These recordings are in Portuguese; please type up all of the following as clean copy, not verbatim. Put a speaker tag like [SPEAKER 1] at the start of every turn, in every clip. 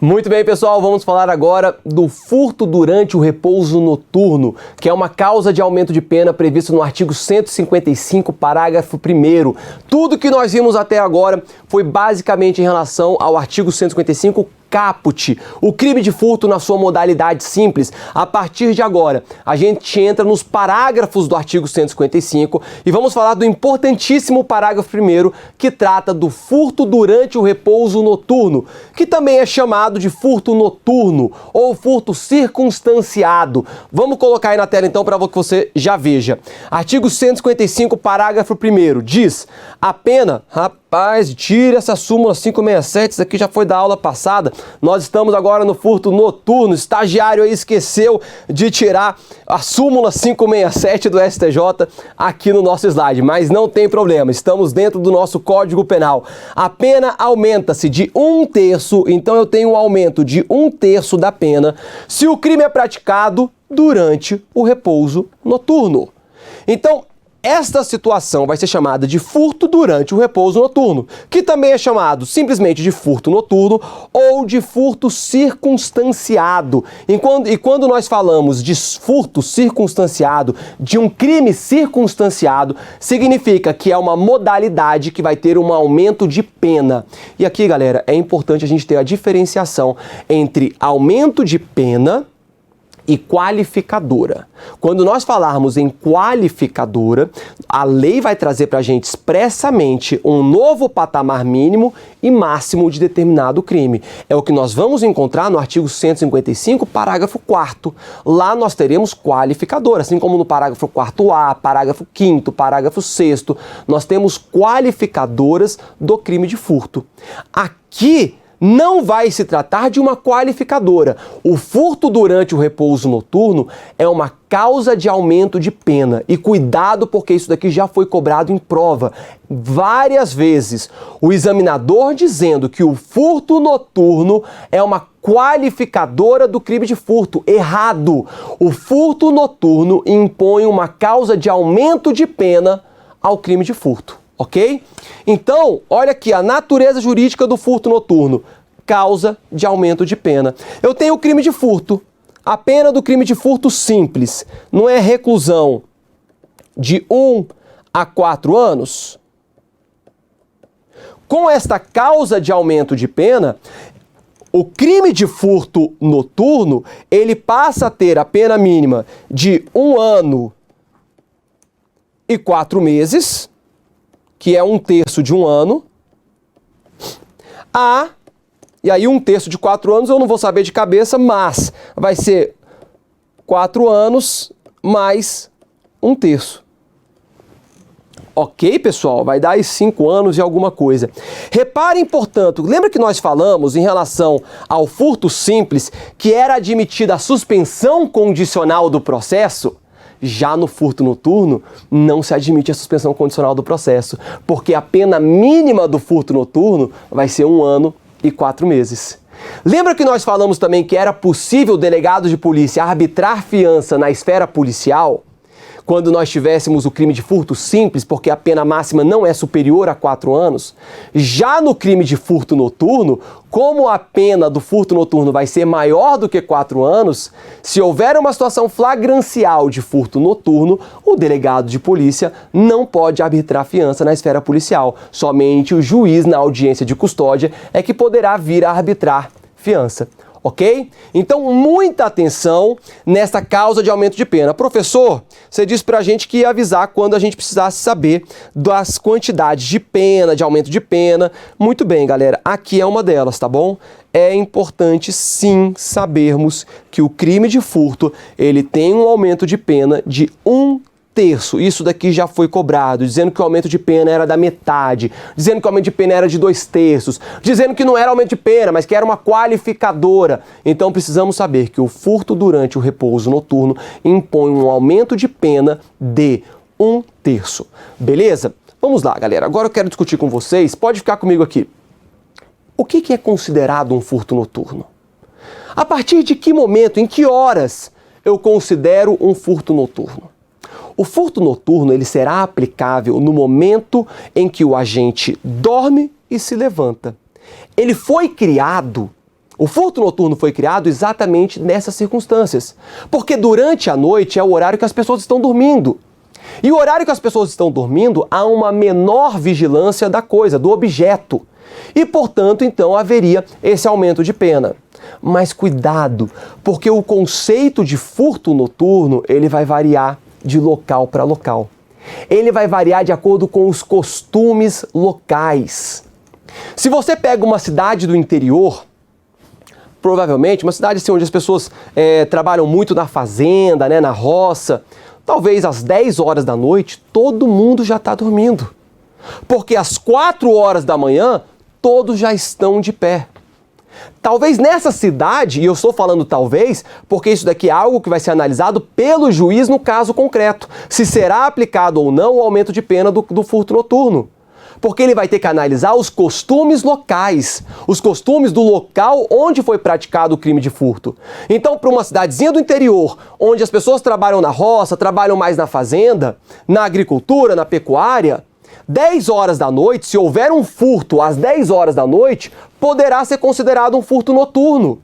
[SPEAKER 1] Muito bem, pessoal, vamos falar agora do furto durante o repouso noturno, que é uma causa de aumento de pena previsto no artigo 155, parágrafo 1º. Tudo que nós vimos até agora foi basicamente em relação ao artigo 155, caput, o crime de furto na sua modalidade simples. A partir de agora, a gente entra nos parágrafos do artigo 155 e vamos falar do importantíssimo parágrafo 1º, que trata do furto durante o repouso noturno, que também é chamado de furto noturno ou furto circunstanciado. Vamos colocar aí na tela então para que você já veja. Artigo 155, parágrafo 1º, diz: a pena... Rapaz, tira essa súmula 567, isso aqui já foi da aula passada. Nós estamos agora no furto noturno. O estagiário aí esqueceu de tirar a súmula 567 do STJ aqui no nosso slide, mas não tem problema, estamos dentro do nosso Código Penal. A pena aumenta-se de 1/3, então eu tenho um aumento de 1/3 da pena se o crime é praticado durante o repouso noturno. Então, esta situação vai ser chamada de furto durante o repouso noturno, que também é chamado simplesmente de furto noturno ou de furto circunstanciado. E quando nós falamos de furto circunstanciado, de um crime circunstanciado, significa que é uma modalidade que vai ter um aumento de pena. E aqui, galera, é importante a gente ter a diferenciação entre aumento de pena e qualificadora. Quando nós falarmos em qualificadora, a lei vai trazer para a gente expressamente um novo patamar mínimo e máximo de determinado crime. É o que nós vamos encontrar no artigo 155, parágrafo 4º. Lá nós teremos qualificadora, assim como no parágrafo 4A, parágrafo 5º, parágrafo 6º, nós temos qualificadoras do crime de furto. Aqui não vai se tratar de uma qualificadora. O furto durante o repouso noturno é uma causa de aumento de pena. E cuidado, porque isso daqui já foi cobrado em prova várias vezes. O examinador dizendo que o furto noturno é uma qualificadora do crime de furto. Errado! O furto noturno impõe uma causa de aumento de pena ao crime de furto. Ok? Então, olha aqui, a natureza jurídica do furto noturno, causa de aumento de pena. Eu tenho o crime de furto. A pena do crime de furto simples não é reclusão de 1 a 4 anos? Com esta causa de aumento de pena, o crime de furto noturno, ele passa a ter a pena mínima de 1 ano e 4 meses, que é 1/3 de 1 ano, e aí 1/3 de 4 anos eu não vou saber de cabeça, mas vai ser 4 anos mais 1/3. Ok, pessoal? Vai dar aí 5 anos e alguma coisa. Reparem, portanto, lembra que nós falamos em relação ao furto simples que era admitida a suspensão condicional do processo? Já no furto noturno, não se admite a suspensão condicional do processo, porque a pena mínima do furto noturno vai ser 1 ano e 4 meses. Lembra que nós falamos também que era possível o delegado de polícia arbitrar fiança na esfera policial? Quando nós tivéssemos o crime de furto simples, porque a pena máxima não é superior a 4 anos, já no crime de furto noturno, como a pena do furto noturno vai ser maior do que 4 anos, se houver uma situação flagrancial de furto noturno, o delegado de polícia não pode arbitrar fiança na esfera policial. Somente o juiz na audiência de custódia é que poderá vir a arbitrar fiança. Ok? Então, muita atenção nessa causa de aumento de pena. Professor, você disse pra gente que ia avisar quando a gente precisasse saber das quantidades de pena, de aumento de pena. Muito bem, galera, aqui é uma delas, tá bom? É importante, sim, sabermos que o crime de furto, ele tem um aumento de pena de 1/3. Isso daqui já foi cobrado, dizendo que o aumento de pena era da metade, dizendo que o aumento de pena era de 2/3, dizendo que não era aumento de pena, mas que era uma qualificadora. Então precisamos saber que o furto durante o repouso noturno impõe um aumento de pena de 1/3. Beleza? Vamos lá, galera. Agora eu quero discutir com vocês, pode ficar comigo aqui. O que é considerado um furto noturno? A partir de que momento, em que horas eu considero um furto noturno? O furto noturno ele será aplicável no momento em que o agente dorme e se levanta. Ele foi criado O furto noturno foi criado exatamente nessas circunstâncias, porque durante a noite é o horário que as pessoas estão dormindo. E o horário que as pessoas estão dormindo, há uma menor vigilância da coisa, do objeto. E, portanto, então haveria esse aumento de pena. Mas cuidado, porque o conceito de furto noturno, ele vai variar de local para local. Ele vai variar de acordo com os costumes locais. Se você pega uma cidade do interior, provavelmente uma cidade assim, onde as pessoas trabalham muito na fazenda, né, na roça, talvez às 10 horas da noite todo mundo já está dormindo. Porque às 4 horas da manhã todos já estão de pé. Talvez nessa cidade, e eu estou falando talvez, porque isso daqui é algo que vai ser analisado pelo juiz no caso concreto, se será aplicado ou não o aumento de pena do furto noturno. Porque ele vai ter que analisar os costumes locais, os costumes do local onde foi praticado o crime de furto. Então, para uma cidadezinha do interior, onde as pessoas trabalham na roça, trabalham mais na fazenda, na agricultura, na pecuária, 10 horas da noite, se houver um furto às 10 horas da noite, poderá ser considerado um furto noturno.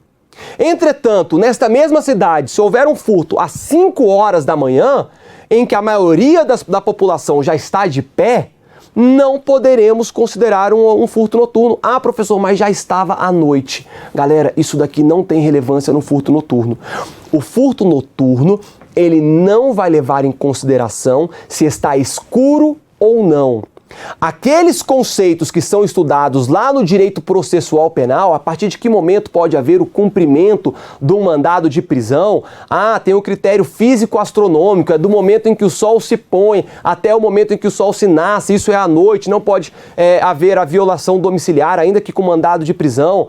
[SPEAKER 1] Entretanto, nesta mesma cidade, se houver um furto às 5 horas da manhã, em que a maioria da população já está de pé, não poderemos considerar um furto noturno. Ah, professor, mas já estava à noite. Galera, isso daqui não tem relevância no furto noturno. O furto noturno, ele não vai levar em consideração se está escuro ou não. Aqueles conceitos que são estudados lá no direito processual penal, a partir de que momento pode haver o cumprimento de um mandado de prisão? Ah, tem o critério físico-astronômico, é do momento em que o sol se põe até o momento em que o sol se nasce, isso é à noite, não pode haver a violação domiciliar, ainda que com mandado de prisão.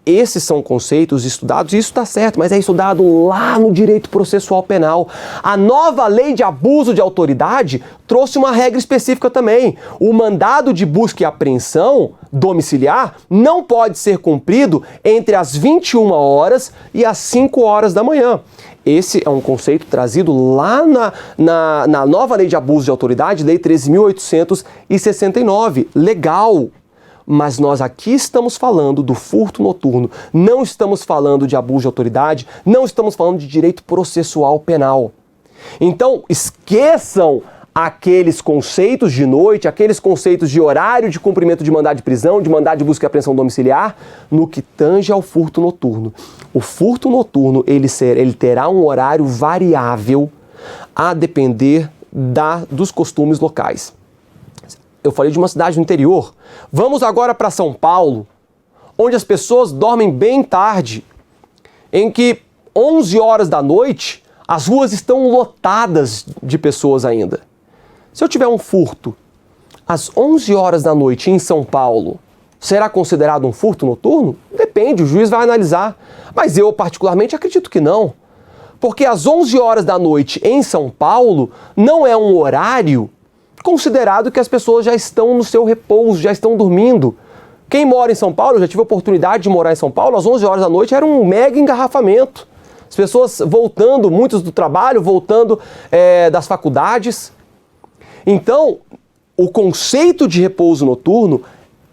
[SPEAKER 1] Esses são conceitos estudados, e isso está certo, mas é estudado lá no direito processual penal. A nova lei de abuso de autoridade trouxe uma regra específica também. O mandado de busca e apreensão domiciliar não pode ser cumprido entre as 21 horas e as 5 horas da manhã. Esse é um conceito trazido lá na nova lei de abuso de autoridade, Lei 13.869. Legal! Mas nós aqui estamos falando do furto noturno, não estamos falando de abuso de autoridade, não estamos falando de direito processual penal. Então, esqueçam aqueles conceitos de noite, aqueles conceitos de horário de cumprimento de mandado de prisão, de mandado de busca e apreensão domiciliar, no que tange ao furto noturno. O furto noturno, ele terá um horário variável a depender dos costumes locais. Eu falei de uma cidade do interior. Vamos agora para São Paulo, onde as pessoas dormem bem tarde, em que 11 horas da noite as ruas estão lotadas de pessoas ainda. Se eu tiver um furto às 11 horas da noite em São Paulo, será considerado um furto noturno? Depende, o juiz vai analisar. Mas eu particularmente acredito que não. Porque às 11 horas da noite em São Paulo não é um horário considerado que as pessoas já estão no seu repouso, já estão dormindo. Quem mora em São Paulo, eu já tive a oportunidade de morar em São Paulo, às 11 horas da noite era um mega engarrafamento. As pessoas voltando, muitos do trabalho, voltando das faculdades. Então, o conceito de repouso noturno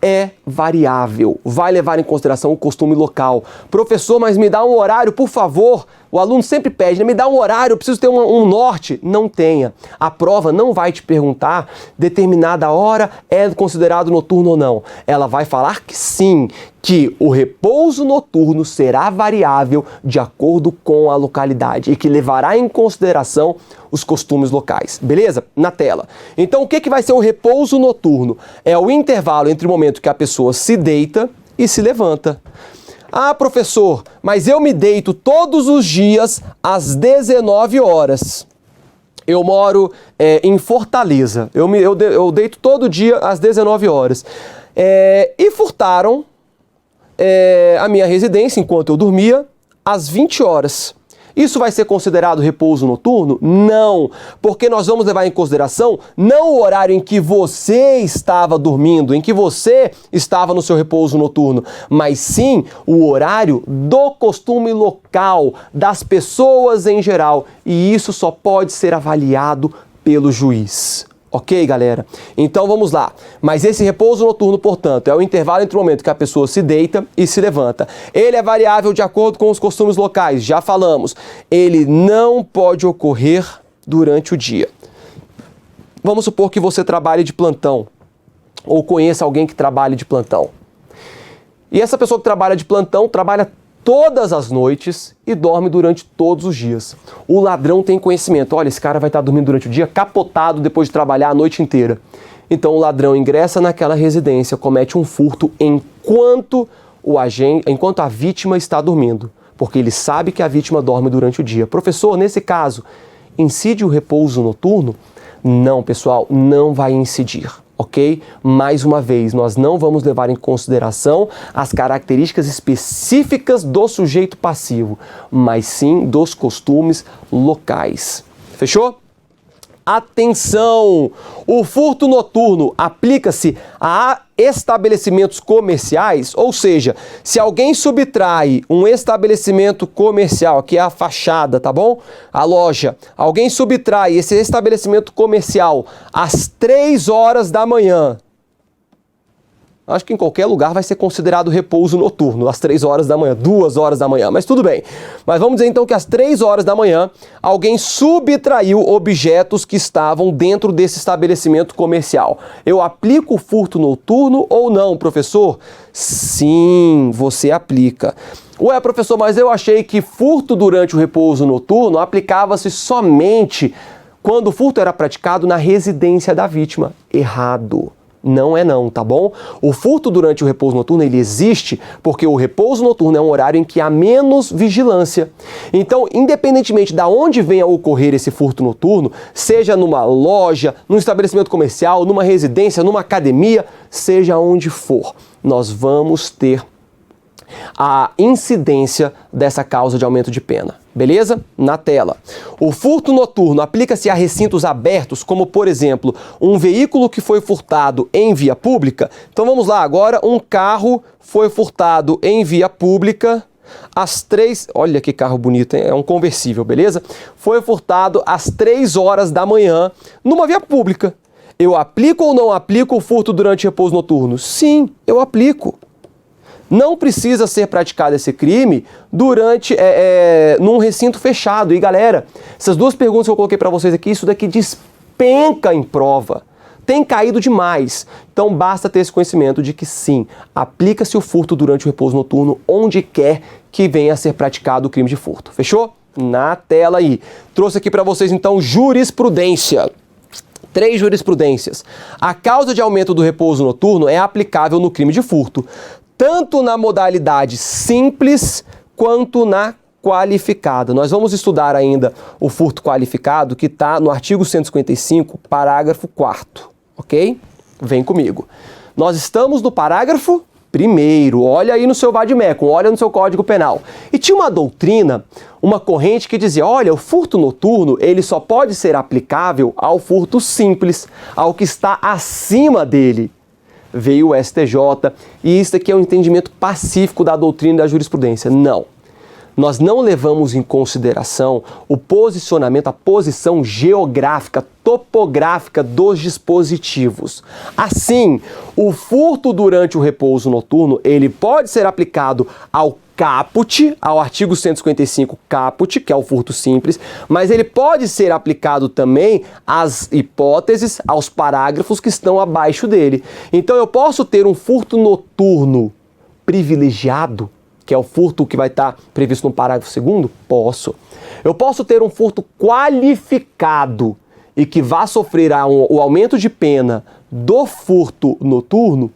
[SPEAKER 1] é variável, vai levar em consideração o costume local. Professor, mas me dá um horário, por favor. O aluno sempre pede, né? Me dá um horário, eu preciso ter um norte. Não tenha. A prova não vai te perguntar determinada hora é considerado noturno ou não. Ela vai falar que sim, que o repouso noturno será variável de acordo com a localidade e que levará em consideração os costumes locais. Beleza? Na tela. Então, o que vai ser o repouso noturno? É o intervalo entre o momento que a pessoa se deita e se levanta. Ah, professor, mas eu me deito todos os dias às 19 horas. Eu moro em Fortaleza. Eu deito todo dia às 19 horas. E furtaram a minha residência enquanto eu dormia às 20 horas. Isso vai ser considerado repouso noturno? Não, porque nós vamos levar em consideração não o horário em que você estava dormindo, em que você estava no seu repouso noturno, mas sim o horário do costume local, das pessoas em geral. E isso só pode ser avaliado pelo juiz. Ok, galera? Então vamos lá. Mas esse repouso noturno, portanto, é o intervalo entre o momento que a pessoa se deita e se levanta. Ele é variável de acordo com os costumes locais, já falamos. Ele não pode ocorrer durante o dia. Vamos supor que você trabalhe de plantão ou conheça alguém que trabalhe de plantão. E essa pessoa que trabalha de plantão trabalha todas as noites e dorme durante todos os dias. O ladrão tem conhecimento. Olha, esse cara vai estar dormindo durante o dia capotado depois de trabalhar a noite inteira. Então o ladrão ingressa naquela residência, comete um furto enquanto a vítima está dormindo, porque ele sabe que a vítima dorme durante o dia. Professor, nesse caso, incide o repouso noturno? Não, pessoal, não vai incidir. Ok? Mais uma vez, nós não vamos levar em consideração as características específicas do sujeito passivo, mas sim dos costumes locais. Fechou? Atenção! O furto noturno aplica-se a estabelecimentos comerciais, ou seja, se alguém subtrai um estabelecimento comercial, aqui é a fachada, tá bom? A loja. Alguém subtrai esse estabelecimento comercial às 3 horas da manhã. Acho que em qualquer lugar vai ser considerado repouso noturno, às 3 horas da manhã, 2 horas da manhã, mas tudo bem. Mas vamos dizer então que às 3 horas da manhã, alguém subtraiu objetos que estavam dentro desse estabelecimento comercial. Eu aplico o furto noturno ou não, professor? Sim, você aplica. Ué, professor, mas eu achei que furto durante o repouso noturno aplicava-se somente quando o furto era praticado na residência da vítima. Errado. Não é não, tá bom? O furto durante o repouso noturno, ele existe porque o repouso noturno é um horário em que há menos vigilância. Então, independentemente de onde venha a ocorrer esse furto noturno, seja numa loja, num estabelecimento comercial, numa residência, numa academia, seja onde for, nós vamos ter a incidência dessa causa de aumento de pena. Beleza? Na tela. O furto noturno aplica-se a recintos abertos, como, por exemplo, um veículo que foi furtado em via pública. Então vamos lá, agora um carro foi furtado em via pública às 3... Olha que carro bonito, hein? É um conversível, beleza? Foi furtado às 3 horas da manhã numa via pública. Eu aplico ou não aplico o furto durante repouso noturno? Sim, eu aplico. Não precisa ser praticado esse crime num recinto fechado. E galera, essas duas perguntas que eu coloquei para vocês aqui, isso daqui despenca em prova. Tem caído demais. Então basta ter esse conhecimento de que sim, aplica-se o furto durante o repouso noturno onde quer que venha a ser praticado o crime de furto. Fechou? Na tela aí. Trouxe aqui para vocês então jurisprudência. 3 jurisprudências. A causa de aumento do repouso noturno é aplicável no crime de furto, tanto na modalidade simples quanto na qualificada. Nós vamos estudar ainda o furto qualificado, que está no artigo 155, parágrafo 4º, ok? Vem comigo. Nós estamos no parágrafo 1º, olha aí no seu vade-mecum, olha no seu Código Penal. E tinha uma doutrina, uma corrente que dizia, olha, o furto noturno, ele só pode ser aplicável ao furto simples, ao que está acima dele. Veio o STJ, e isso aqui é um entendimento pacífico da doutrina e da jurisprudência. Não. Nós não levamos em consideração o posicionamento, a posição geográfica, topográfica dos dispositivos. Assim, o furto durante o repouso noturno, ele pode ser aplicado ao caput, ao artigo 155 caput, que é o furto simples, mas ele pode ser aplicado também às hipóteses, aos parágrafos que estão abaixo dele. Então eu posso ter um furto noturno privilegiado, que é o furto que vai estar previsto no parágrafo 2º? Posso. Eu posso ter um furto qualificado e que vá sofrer o aumento de pena do furto noturno?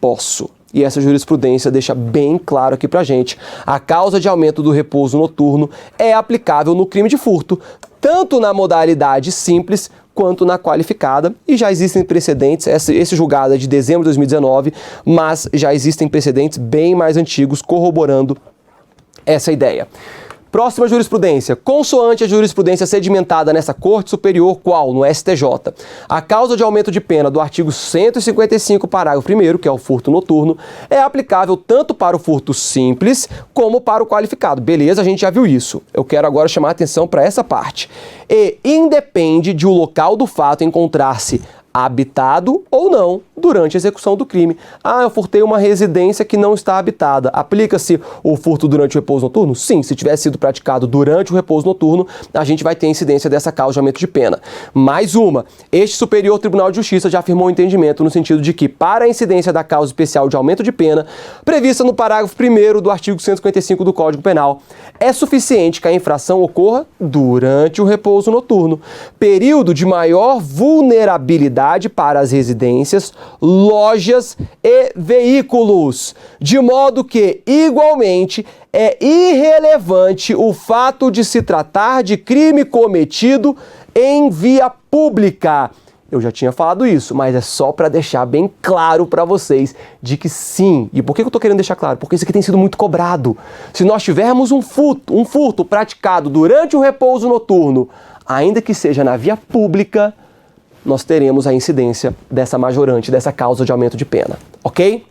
[SPEAKER 1] Posso. E essa jurisprudência deixa bem claro aqui pra gente. A causa de aumento do repouso noturno é aplicável no crime de furto, tanto na modalidade simples quanto na qualificada, e já existem precedentes, esse julgado é de dezembro de 2019, mas já existem precedentes bem mais antigos corroborando essa ideia. Próxima jurisprudência. Consoante a jurisprudência sedimentada nessa Corte Superior, qual? No STJ. A causa de aumento de pena do artigo 155, parágrafo 1º, que é o furto noturno, é aplicável tanto para o furto simples como para o qualificado. Beleza, a gente já viu isso. Eu quero agora chamar a atenção para essa parte. E independe de o local do fato encontrar-se habitado ou não durante a execução do crime. Ah, eu furtei uma residência que não está habitada. Aplica-se o furto durante o repouso noturno? Sim, se tiver sido praticado durante o repouso noturno, a gente vai ter incidência dessa causa de aumento de pena. Mais uma, este Superior Tribunal de Justiça já afirmou o entendimento no sentido de que, para a incidência da causa especial de aumento de pena, prevista no parágrafo 1º do artigo 155 do Código Penal, é suficiente que a infração ocorra durante o repouso noturno, período de maior vulnerabilidade para as residências, lojas e veículos, de modo que, igualmente, é irrelevante o fato de se tratar de crime cometido em via pública. Eu já tinha falado isso, mas é só para deixar bem claro para vocês de que sim. E por que eu tô querendo deixar claro? Porque isso aqui tem sido muito cobrado. Se nós tivermos um furto praticado durante o repouso noturno, ainda que seja na via pública, nós teremos a incidência dessa majorante, dessa causa de aumento de pena, ok?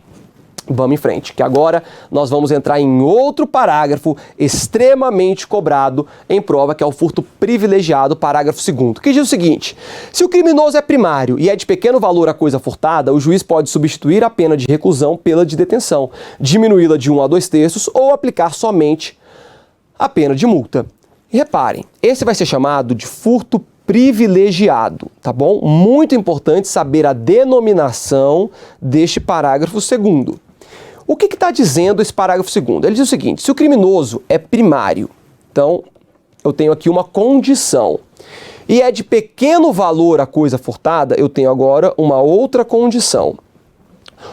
[SPEAKER 1] Vamos em frente, que agora nós vamos entrar em outro parágrafo extremamente cobrado em prova, que é o furto privilegiado, parágrafo 2º, que diz o seguinte: se o criminoso é primário e é de pequeno valor a coisa furtada, o juiz pode substituir a pena de reclusão pela de detenção, diminuí-la de 1 a 2/3 ou aplicar somente a pena de multa. E reparem, esse vai ser chamado de furto privilegiado, tá bom? Muito importante saber a denominação deste parágrafo 2º. O que está dizendo esse parágrafo 2º? Ele diz o seguinte: se o criminoso é primário, então eu tenho aqui uma condição, e é de pequeno valor a coisa furtada, eu tenho agora uma outra condição.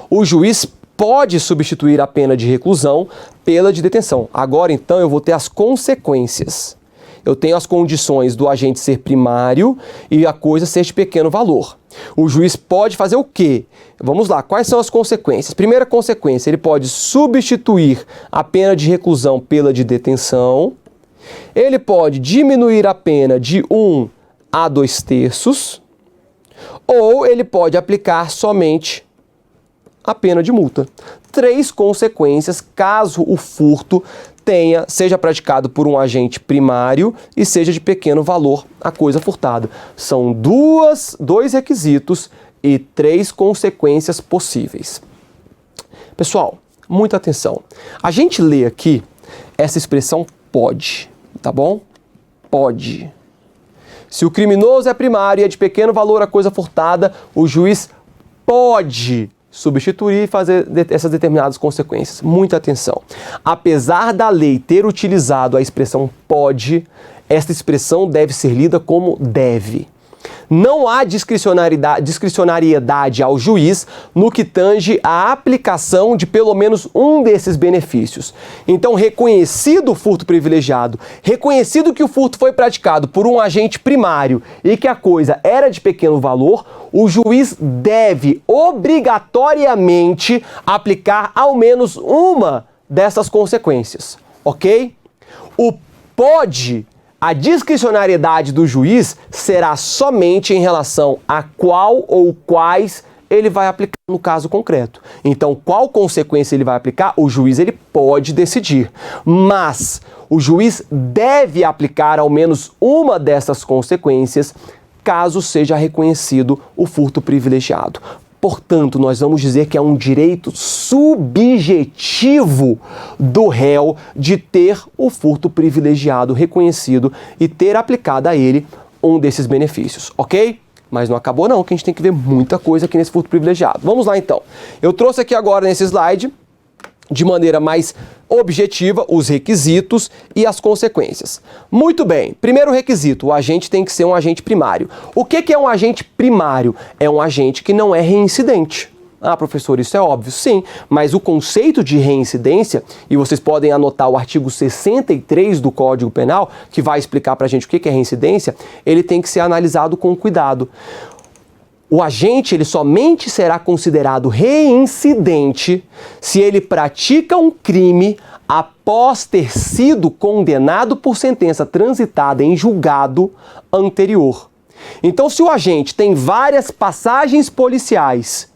[SPEAKER 1] O juiz pode substituir a pena de reclusão pela de detenção. Agora, então, eu vou ter as consequências. Eu tenho as condições do agente ser primário e a coisa ser de pequeno valor. O juiz pode fazer o quê? Vamos lá, quais são as consequências? Primeira consequência, ele pode substituir a pena de reclusão pela de detenção. Ele pode diminuir a pena de 1 a 2/3. Ou ele pode aplicar somente a pena de multa. 3 consequências caso o furto seja praticado por um agente primário e seja de pequeno valor a coisa furtada. São dois requisitos e 3 consequências possíveis. Pessoal, muita atenção. A gente lê aqui essa expressão pode, tá bom? Pode. Se o criminoso é primário e é de pequeno valor a coisa furtada, o juiz pode substituir e fazer essas determinadas consequências. Muita atenção. Apesar da lei ter utilizado a expressão pode, esta expressão deve ser lida como deve. Não há discricionariedade ao juiz no que tange à aplicação de pelo menos um desses benefícios. Então, reconhecido o furto privilegiado, reconhecido que o furto foi praticado por um agente primário e que a coisa era de pequeno valor, o juiz deve obrigatoriamente aplicar ao menos uma dessas consequências, ok? O pode, a discricionariedade do juiz será somente em relação a qual ou quais ele vai aplicar no caso concreto. Então, qual consequência ele vai aplicar, o juiz ele pode decidir. Mas o juiz deve aplicar ao menos uma dessas consequências caso seja reconhecido o furto privilegiado. Portanto, nós vamos dizer que é um direito subjetivo do réu de ter o furto privilegiado reconhecido e ter aplicado a ele um desses benefícios, ok? Mas não acabou não, que a gente tem que ver muita coisa aqui nesse furto privilegiado. Vamos lá então. Eu trouxe aqui agora nesse slide, de maneira mais objetiva, os requisitos e as consequências. Muito bem, primeiro requisito, o agente tem que ser um agente primário. O que é um agente primário? É um agente que não é reincidente. Ah, professor, isso é óbvio. Sim, mas o conceito de reincidência, e vocês podem anotar o artigo 63 do Código Penal, que vai explicar pra gente o que é reincidência, ele tem que ser analisado com cuidado. O agente ele somente será considerado reincidente se ele pratica um crime após ter sido condenado por sentença transitada em julgado anterior. Então, se o agente tem várias passagens policiais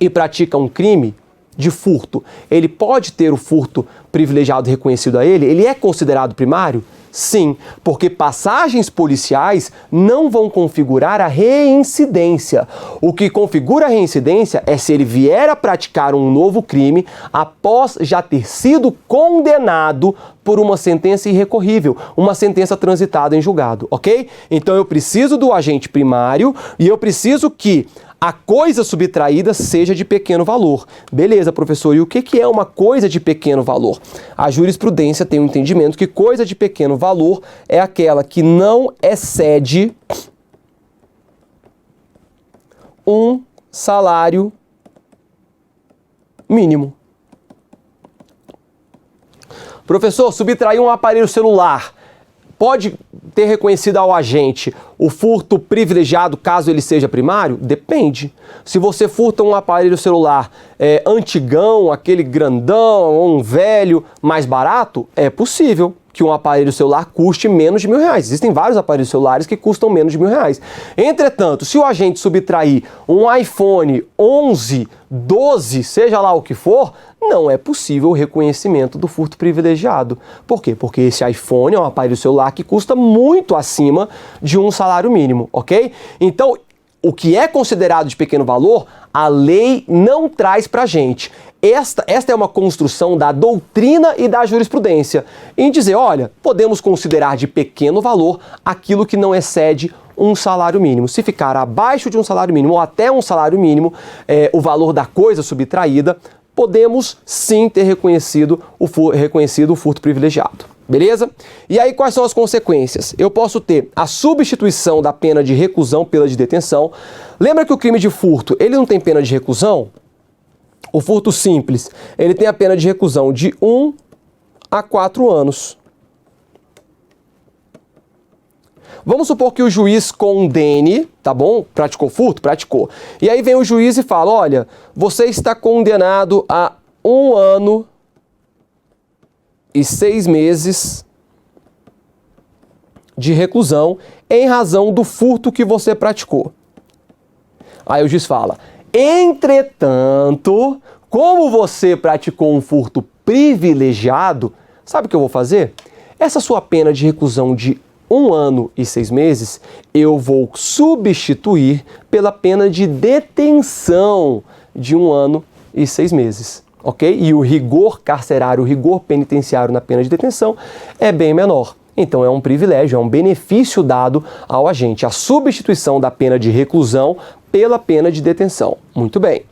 [SPEAKER 1] e pratica um crime de furto, ele pode ter o furto privilegiado reconhecido a ele? Ele é considerado primário? Sim, porque passagens policiais não vão configurar a reincidência. O que configura a reincidência é se ele vier a praticar um novo crime após já ter sido condenado por uma sentença irrecorrível, uma sentença transitada em julgado, ok? Então eu preciso do agente primário e eu preciso que a coisa subtraída seja de pequeno valor. Beleza, professor, e o que é uma coisa de pequeno valor? A jurisprudência tem um entendimento que coisa de pequeno valor é aquela que não excede um salário mínimo. Professor, subtrair um aparelho celular pode ter reconhecido ao agente o furto privilegiado caso ele seja primário? Depende. Se você furta um aparelho celular antigão, aquele grandão, um velho, mais barato, é possível que um aparelho celular custe menos de R$1.000. Existem vários aparelhos celulares que custam menos de R$1.000. Entretanto, se o agente subtrair um iPhone 11, 12, seja lá o que for, não é possível o reconhecimento do furto privilegiado. Por quê? Porque esse iPhone é um aparelho celular que custa muito acima de um salário mínimo, ok? Então, o que é considerado de pequeno valor, a lei não traz pra gente. Esta é uma construção da doutrina e da jurisprudência, em dizer, olha, podemos considerar de pequeno valor aquilo que não excede um salário mínimo. Se ficar abaixo de um salário mínimo ou até um salário mínimo, o valor da coisa subtraída, podemos sim ter reconhecido o furto privilegiado. Beleza? E aí quais são as consequências? Eu posso ter a substituição da pena de reclusão pela de detenção. Lembra que o crime de furto, ele não tem pena de reclusão? O furto simples, ele tem a pena de reclusão de 1 a 4 anos. Vamos supor que o juiz condene, tá bom? Praticou furto? Praticou. E aí vem o juiz e fala, olha, você está condenado a 1 ano e 6 meses de reclusão em razão do furto que você praticou. Aí o juiz fala, entretanto, como você praticou um furto privilegiado, sabe o que eu vou fazer? Essa sua pena de reclusão de 1 ano e 6 meses, eu vou substituir pela pena de detenção de 1 ano e 6 meses. Ok? E o rigor carcerário, o rigor penitenciário na pena de detenção é bem menor. Então é um privilégio, é um benefício dado ao agente, a substituição da pena de reclusão pela pena de detenção. Muito bem.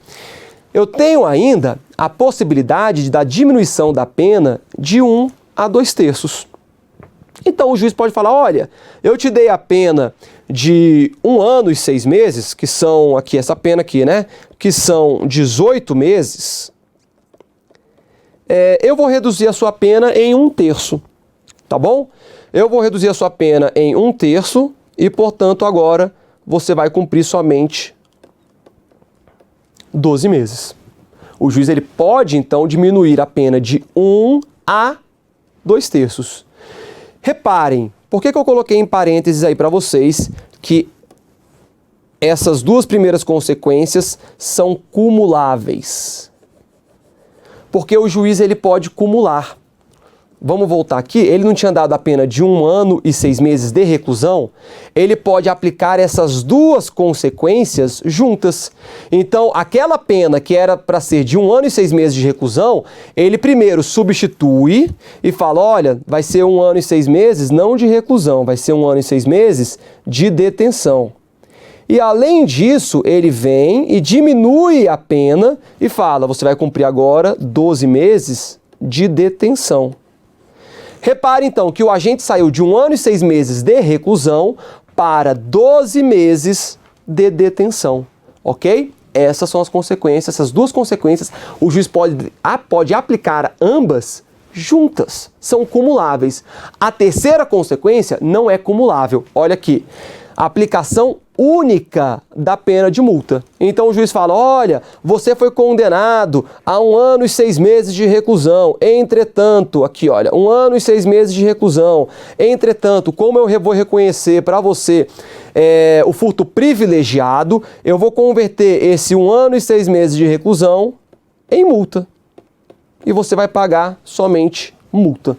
[SPEAKER 1] Eu tenho ainda a possibilidade da diminuição da pena de 1 a 2/3. Então o juiz pode falar, olha, eu te dei a pena de 1 ano e 6 meses, que são aqui, essa pena aqui, né? Que são 18 meses. Eu vou reduzir a sua pena em 1/3, tá bom? Eu vou reduzir a sua pena em 1/3 e, portanto, agora você vai cumprir somente 12 meses. O juiz ele pode, então, diminuir a pena de 1 a 2/3. Reparem, por que eu coloquei em parênteses aí para vocês que essas duas primeiras consequências são cumuláveis? Porque o juiz ele pode cumular. Vamos voltar aqui, ele não tinha dado a pena de 1 ano e 6 meses de reclusão, ele pode aplicar essas duas consequências juntas. Então, aquela pena que era para ser de 1 ano e 6 meses de reclusão, ele primeiro substitui e fala, olha, vai ser 1 ano e 6 meses não de reclusão, vai ser 1 ano e 6 meses de detenção. E além disso, ele vem e diminui a pena e fala, você vai cumprir agora 12 meses de detenção. Repare então que o agente saiu de 1 ano e 6 meses de reclusão para 12 meses de detenção, ok? Essas são as consequências, essas duas consequências, o juiz pode aplicar ambas juntas, são cumuláveis. A terceira consequência não é cumulável, olha aqui, aplicação única da pena de multa. Então o juiz fala, olha, você foi condenado a 1 ano e 6 meses de reclusão, entretanto, aqui olha, 1 ano e 6 meses de reclusão, entretanto, como eu vou reconhecer para você o furto privilegiado, eu vou converter esse 1 ano e 6 meses de reclusão em multa. E você vai pagar somente multa.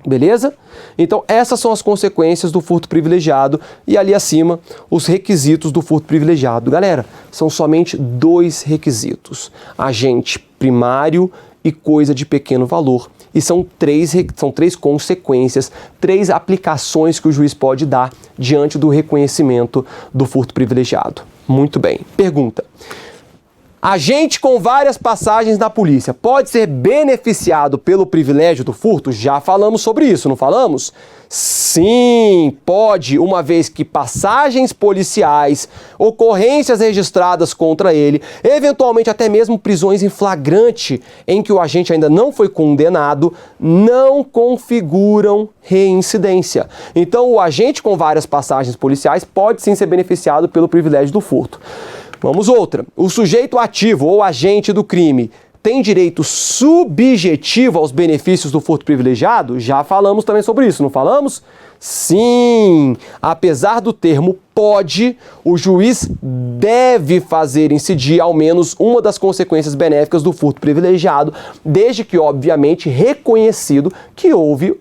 [SPEAKER 1] Beleza? Então essas são as consequências do furto privilegiado e ali acima os requisitos do furto privilegiado. Galera, são somente 2 requisitos: agente primário e coisa de pequeno valor. E são três consequências, 3 aplicações que o juiz pode dar diante do reconhecimento do furto privilegiado. Muito bem. Pergunta: agente com várias passagens na polícia pode ser beneficiado pelo privilégio do furto? Já falamos sobre isso, não falamos? Sim, pode, uma vez que passagens policiais, ocorrências registradas contra ele, eventualmente até mesmo prisões em flagrante em que o agente ainda não foi condenado, não configuram reincidência. Então, o agente com várias passagens policiais pode sim ser beneficiado pelo privilégio do furto. Vamos outra. O sujeito ativo ou agente do crime tem direito subjetivo aos benefícios do furto privilegiado? Já falamos também sobre isso, não falamos? Sim! Apesar do termo pode, o juiz deve fazer incidir ao menos uma das consequências benéficas do furto privilegiado, desde que, obviamente, reconhecido que houve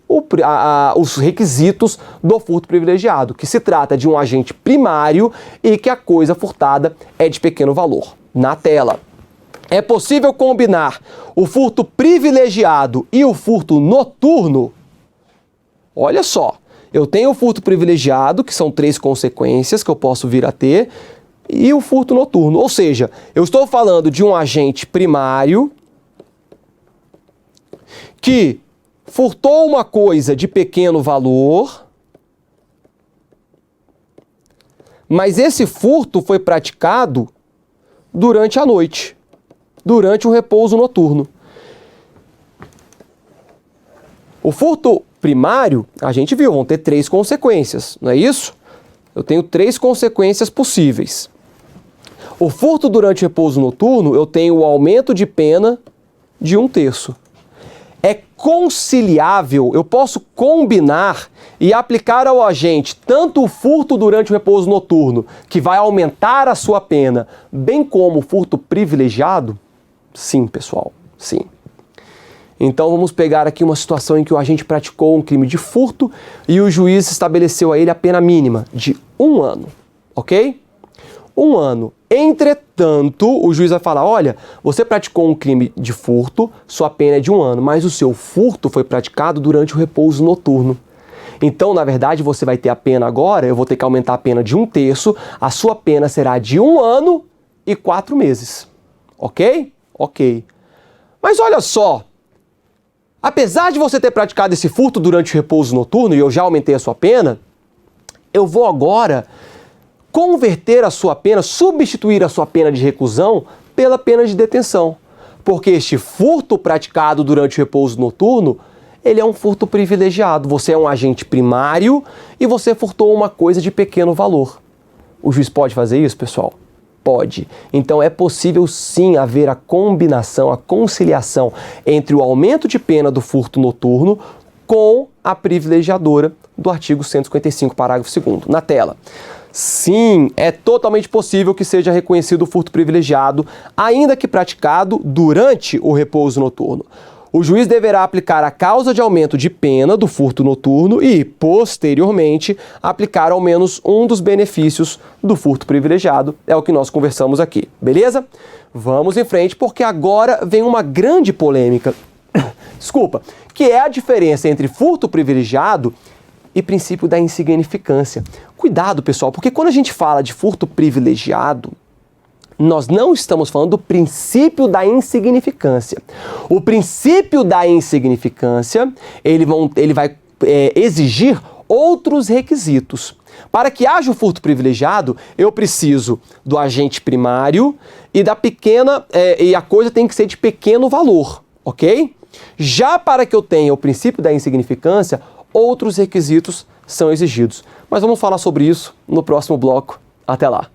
[SPEAKER 1] os requisitos do furto privilegiado, que se trata de um agente primário e que a coisa furtada é de pequeno valor. Na tela. É possível combinar o furto privilegiado e o furto noturno? Olha só, eu tenho o furto privilegiado, que são 3 consequências que eu posso vir a ter, e o furto noturno. Ou seja, eu estou falando de um agente primário que furtou uma coisa de pequeno valor, mas esse furto foi praticado durante a noite, durante o repouso noturno. O furto primário, a gente viu, vão ter 3 consequências, não é isso? Eu tenho 3 consequências possíveis. O furto durante o repouso noturno, eu tenho o aumento de pena de 1/3. É conciliável, eu posso combinar e aplicar ao agente tanto o furto durante o repouso noturno, que vai aumentar a sua pena, bem como o furto privilegiado? Sim, pessoal, sim. Então vamos pegar aqui uma situação em que o agente praticou um crime de furto e o juiz estabeleceu a ele a pena mínima de 1 ano, ok? 1 ano. Entretanto, o juiz vai falar, olha, você praticou um crime de furto, sua pena é de 1 ano, mas o seu furto foi praticado durante o repouso noturno. Então, na verdade, você vai ter a pena agora, eu vou ter que aumentar a pena de 1/3, a sua pena será de 1 ano e 4 meses, ok? Ok. Mas olha só, apesar de você ter praticado esse furto durante o repouso noturno e eu já aumentei a sua pena, eu vou agora converter a sua pena, substituir a sua pena de reclusão pela pena de detenção. Porque este furto praticado durante o repouso noturno, ele é um furto privilegiado. Você é um agente primário e você furtou uma coisa de pequeno valor. O juiz pode fazer isso, pessoal? Pode. Então é possível sim haver a combinação, a conciliação entre o aumento de pena do furto noturno com a privilegiadora do artigo 155, parágrafo 2º. Na tela. Sim, é totalmente possível que seja reconhecido o furto privilegiado, ainda que praticado durante o repouso noturno. O juiz deverá aplicar a causa de aumento de pena do furto noturno e, posteriormente, aplicar ao menos um dos benefícios do furto privilegiado. É o que nós conversamos aqui, beleza? Vamos em frente, porque agora vem uma grande polêmica, desculpa, que é a diferença entre furto privilegiado e princípio da insignificância. Cuidado, pessoal, porque quando a gente fala de furto privilegiado, nós não estamos falando do princípio da insignificância. O princípio da insignificância, ele vai exigir outros requisitos. Para que haja o furto privilegiado, eu preciso do agente primário e da pequena, e a coisa tem que ser de pequeno valor, ok? Já para que eu tenha o princípio da insignificância, outros requisitos são exigidos. Mas vamos falar sobre isso no próximo bloco. Até lá!